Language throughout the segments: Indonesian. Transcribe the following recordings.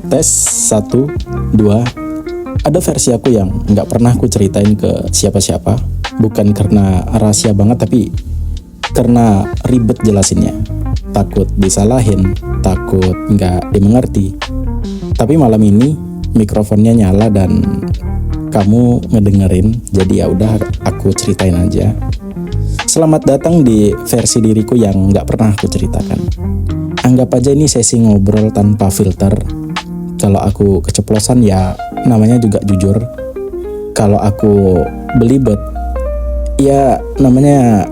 Tes 1, 2. Ada versi aku yang nggak pernah aku ceritain ke siapa-siapa. Bukan karena rahasia banget, tapi karena ribet jelasinnya. Takut disalahin, takut nggak dimengerti. Tapi malam ini mikrofonnya nyala dan kamu ngedengerin, jadi ya udah aku ceritain aja. Selamat datang di versi diriku yang nggak pernah aku ceritakan. Anggap aja ini sesi ngobrol tanpa filter. Kalau aku keceplosan ya namanya juga jujur. Kalau aku belibet ya namanya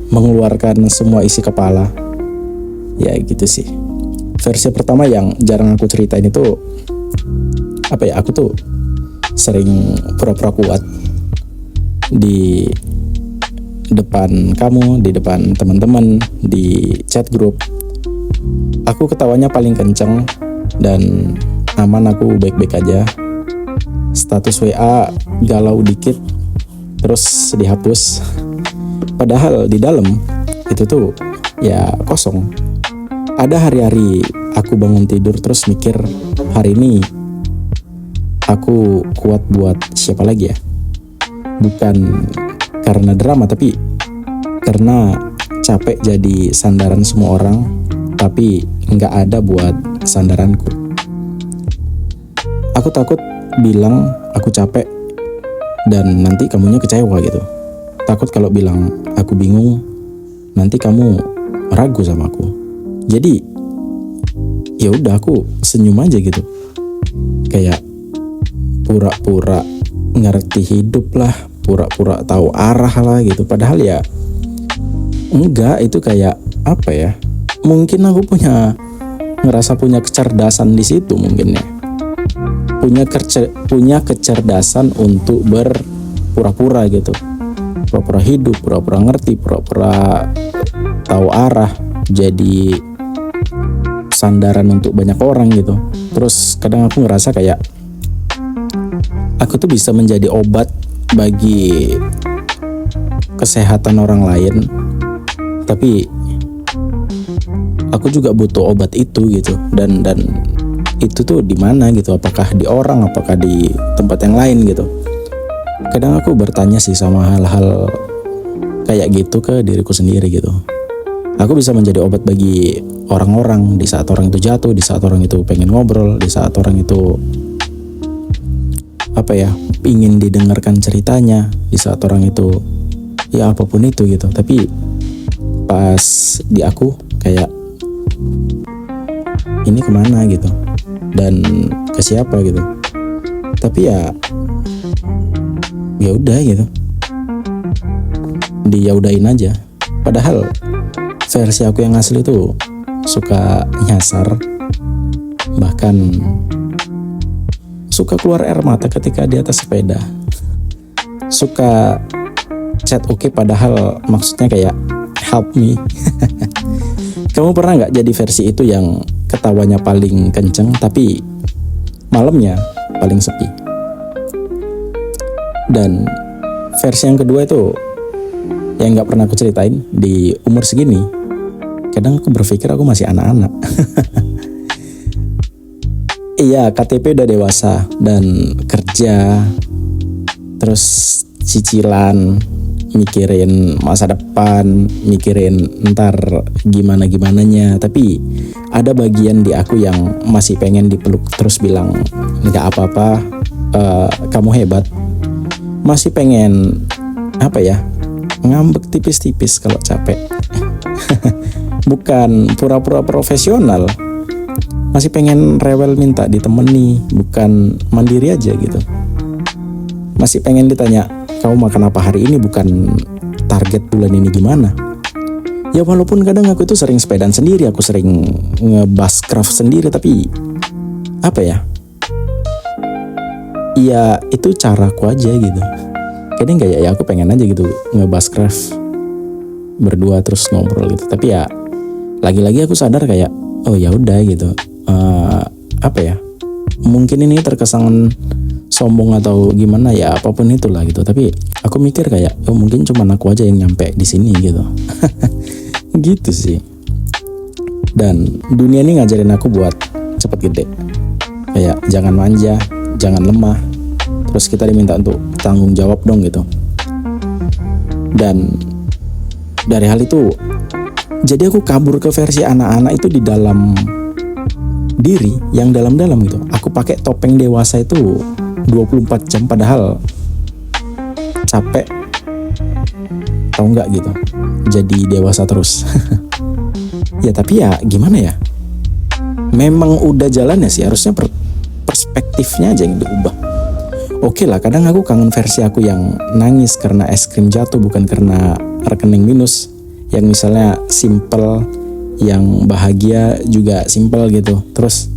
mengeluarkan semua isi kepala. Ya gitu sih. Versi pertama yang jarang aku ceritain itu aku tuh sering pura-pura kuat di depan kamu, di depan teman-teman, di chat grup. Aku ketawanya paling kenceng dan aman, aku baik-baik aja. Status WA galau dikit terus dihapus. Padahal di dalam itu tuh ya kosong. Ada hari-hari aku bangun tidur terus mikir, hari ini aku kuat buat siapa lagi ya? Bukan karena drama, tapi karena capek jadi sandaran semua orang, tapi nggak ada buat sandaranku. Aku takut bilang aku capek dan nanti kamunya kecewa gitu. Takut kalau bilang aku bingung, nanti kamu ragu sama aku. Jadi ya udah aku senyum aja gitu. Kayak pura-pura ngerti hidup lah, pura-pura tahu arah lah gitu. Padahal ya enggak, itu kayak mungkin aku ngerasa punya kecerdasan di situ mungkin ya. Punya kecerdasan untuk berpura-pura gitu. Pura-pura hidup, pura-pura ngerti, pura-pura tahu arah, jadi sandaran untuk banyak orang gitu. Terus kadang aku ngerasa kayak aku tuh bisa menjadi obat bagi kesehatan orang lain, tapi aku juga butuh obat itu gitu. Dan itu tuh di mana gitu? Apakah di orang? Apakah di tempat yang lain gitu? Kadang aku bertanya sih sama hal-hal kayak gitu ke diriku sendiri gitu. Aku bisa menjadi obat bagi orang-orang di saat orang itu jatuh, di saat orang itu pengen ngobrol, di saat orang itu ingin didengarkan ceritanya, di saat orang itu ya apapun itu gitu. Tapi pas di aku kayak ini kemana gitu dan ke siapa gitu. Tapi ya udah gitu, diyaudain aja. Padahal versi aku yang asli tuh suka nyasar, bahkan suka keluar air mata ketika di atas sepeda. Suka chat oke padahal maksudnya kayak help me. Kamu pernah gak jadi versi itu yang ketawanya paling kenceng tapi malamnya paling sepi? Dan versi yang kedua itu yang gak pernah aku ceritain. Di umur segini kadang aku berpikir aku masih anak-anak. Iya, KTP udah dewasa dan kerja, terus cicilan, mikirin masa depan, mikirin ntar gimana-gimananya. Tapi ada bagian di aku yang masih pengen dipeluk terus bilang, gak apa-apa, kamu hebat. Masih pengen ngambek tipis-tipis kalau capek. Bukan pura-pura profesional. Masih pengen rewel minta ditemani, bukan mandiri aja gitu. Masih pengen ditanya, kamu makan apa hari ini, bukan target bulan ini gimana. Ya walaupun kadang aku tuh sering sepedaan sendiri, aku sering nge-bushcraft sendiri, tapi ya itu caraku aja gitu. Kadang kayak ya aku pengen aja gitu nge-bushcraft berdua terus ngobrol gitu. Tapi ya lagi-lagi aku sadar kayak oh ya udah gitu. Mungkin ini terkesan sombong atau gimana ya, apapun itulah gitu. Tapi aku mikir kayak mungkin cuma aku aja yang nyampe di sini gitu. Gitu sih. Dan dunia ini ngajarin aku buat cepet gede. Kayak jangan manja, jangan lemah. Terus kita diminta untuk tanggung jawab dong gitu. Dan dari hal itu, jadi aku kabur ke versi anak-anak itu di dalam diri yang dalam-dalam gitu. Aku pakai topeng dewasa itu 24 jam padahal capek, tahu nggak gitu. Jadi dewasa terus. Ya tapi ya gimana ya? Memang udah jalannya sih, harusnya perspektifnya aja yang diubah. Oke lah, kadang aku kangen versi aku yang nangis karena es krim jatuh bukan karena rekening minus. Yang misalnya simple, yang bahagia juga simple gitu. Terus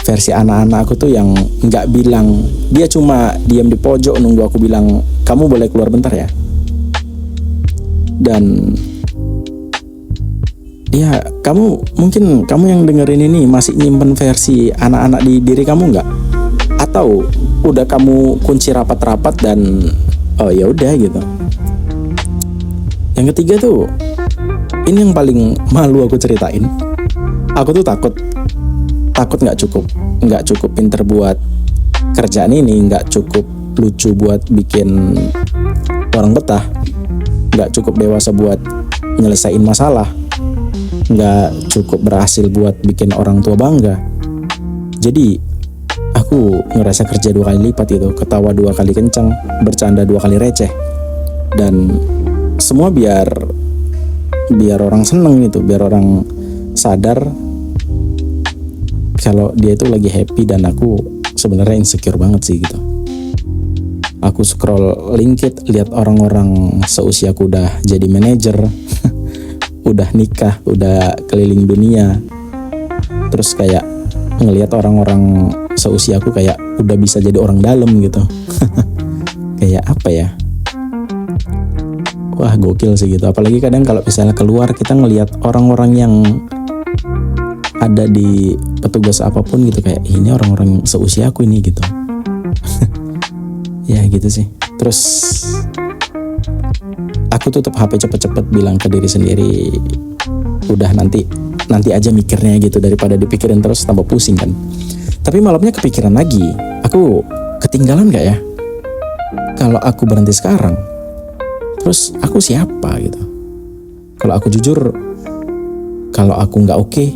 versi anak-anak aku tuh yang nggak bilang, dia cuma diam di pojok nunggu aku bilang kamu boleh keluar bentar ya. Dan ya mungkin kamu yang dengerin ini masih nyimpen versi anak-anak di diri kamu nggak? Atau udah kamu kunci rapat-rapat dan oh ya udah gitu. Yang ketiga tuh, ini yang paling malu aku ceritain. Aku tuh takut nggak cukup pinter buat kerjaan ini, nggak cukup lucu buat bikin orang betah, nggak cukup dewasa buat nyelesain masalah, nggak cukup berhasil buat bikin orang tua bangga. Jadi aku ngerasa kerja 2 kali lipat gitu, ketawa 2 kali kencang, bercanda 2 kali receh, dan semua biar orang seneng gitu, biar orang sadar kalau dia itu lagi happy dan aku sebenarnya insecure banget sih gitu. Aku scroll LinkedIn, lihat orang-orang seusiaku udah jadi manajer, udah nikah, udah keliling dunia. Terus kayak ngelihat orang-orang seusiaku kayak udah bisa jadi orang dalam gitu. Kayak apa ya? Wah gokil sih gitu. Apalagi kadang kalau misalnya keluar kita ngelihat orang-orang yang ada di petugas apapun gitu, kayak ini orang-orang seusia aku ini gitu. Ya gitu sih. Terus aku tutup HP cepet-cepet, bilang ke diri sendiri, udah nanti aja mikirnya gitu, daripada dipikirin terus tambah pusing kan. Tapi malamnya kepikiran lagi, aku ketinggalan gak ya kalau aku berhenti sekarang? Terus aku siapa gitu? Kalau aku jujur, kalau aku nggak oke,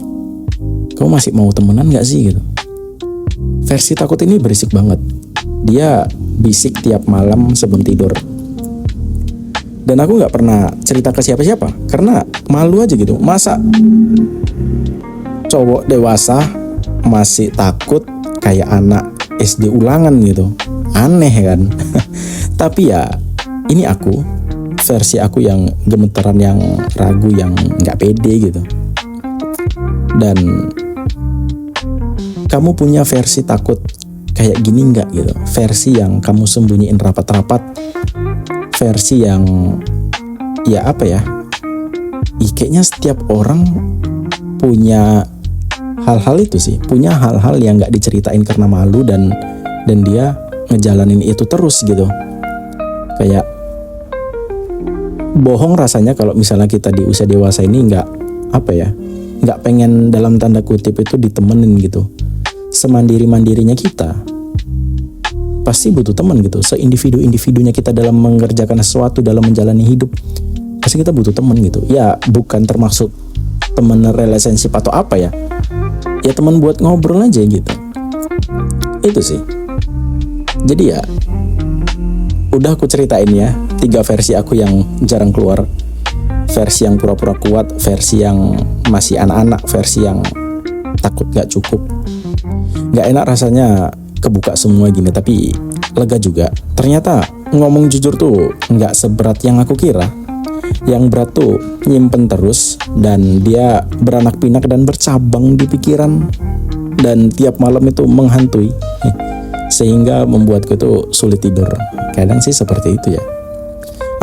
kamu masih mau temenan nggak sih gitu? Versi takut ini berisik banget. Dia bisik tiap malam sebelum tidur. Dan aku nggak pernah cerita ke siapa-siapa karena malu aja gitu. Masa cowok dewasa masih takut kayak anak SD ulangan gitu? Aneh kan? Tapi ya ini aku, versi aku yang gemeteran, yang ragu, yang nggak pede gitu. Dan kamu punya versi takut kayak gini nggak gitu? Versi yang kamu sembunyiin rapat-rapat, versi yang ya apa ya? Kayaknya setiap orang punya hal-hal itu sih, punya hal-hal yang nggak diceritain karena malu dan dia ngejalanin itu terus gitu. Kayak bohong rasanya kalau misalnya kita di usia dewasa ini nggak pengen dalam tanda kutip itu ditemenin gitu. Semandiri-mandirinya kita pasti butuh teman gitu. Seindividu-individunya kita dalam mengerjakan sesuatu, dalam menjalani hidup, pasti kita butuh teman gitu. Ya bukan termaksud teman relationship atau apa ya. Ya teman buat ngobrol aja gitu. Itu sih. Jadi ya udah aku ceritain ya 3 versi aku yang jarang keluar. Versi yang pura-pura kuat, versi yang masih anak-anak, versi yang takut gak cukup. Gak enak rasanya kebuka semua gini, tapi lega juga. Ternyata ngomong jujur tuh gak seberat yang aku kira. Yang berat tuh nyimpen terus, dan dia beranak pinak dan bercabang di pikiran, dan tiap malam itu menghantui, sehingga membuatku tuh sulit tidur. Kadang sih seperti itu ya.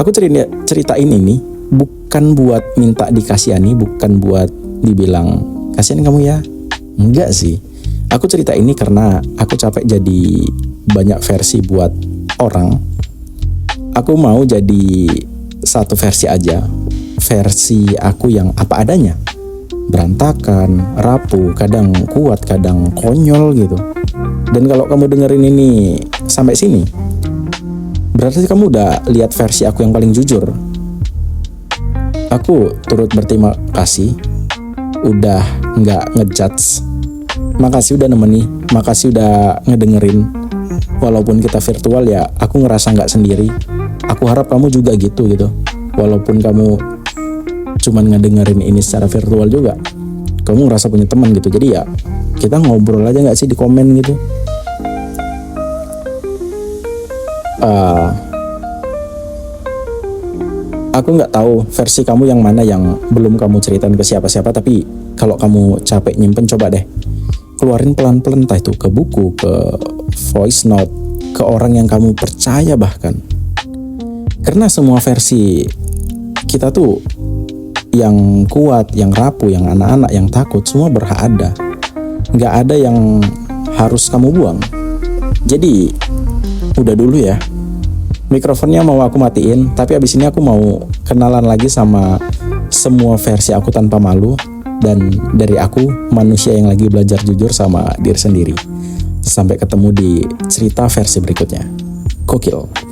Aku ceritain ini bukan buat minta dikasihani, bukan buat dibilang kasihan kamu ya. Enggak sih. Aku cerita ini karena aku capek jadi banyak versi buat orang. Aku mau jadi satu versi aja. Versi aku yang apa adanya. berantakan, rapuh, kadang kuat, kadang konyol gitu. Dan kalau kamu dengerin ini sampai sini, berarti kamu udah lihat versi aku yang paling jujur. Aku turut berterima kasih udah nggak ngejudge. Makasih udah nemeni, makasih udah ngedengerin. Walaupun kita virtual ya, aku ngerasa nggak sendiri. Aku harap kamu juga gitu. Walaupun kamu cuman ngedengerin ini secara virtual juga, kamu ngerasa punya teman gitu. Jadi ya kita ngobrol aja nggak sih di komen gitu. Aku nggak tahu versi kamu yang mana yang belum kamu ceritain ke siapa-siapa, tapi kalau kamu capek nyimpen, coba deh keluarin pelan-pelan, entah itu ke buku, ke voice note, ke orang yang kamu percaya bahkan. Karena semua versi kita tuh, yang kuat, yang rapuh, yang anak-anak, yang takut, semua berhak ada. Nggak ada yang harus kamu buang. Jadi udah dulu ya. Mikrofonnya mau aku matiin, tapi abis ini aku mau kenalan lagi sama semua versi aku tanpa malu. Dan dari aku, manusia yang lagi belajar jujur sama diri sendiri. Sampai ketemu di cerita versi berikutnya. Gokil.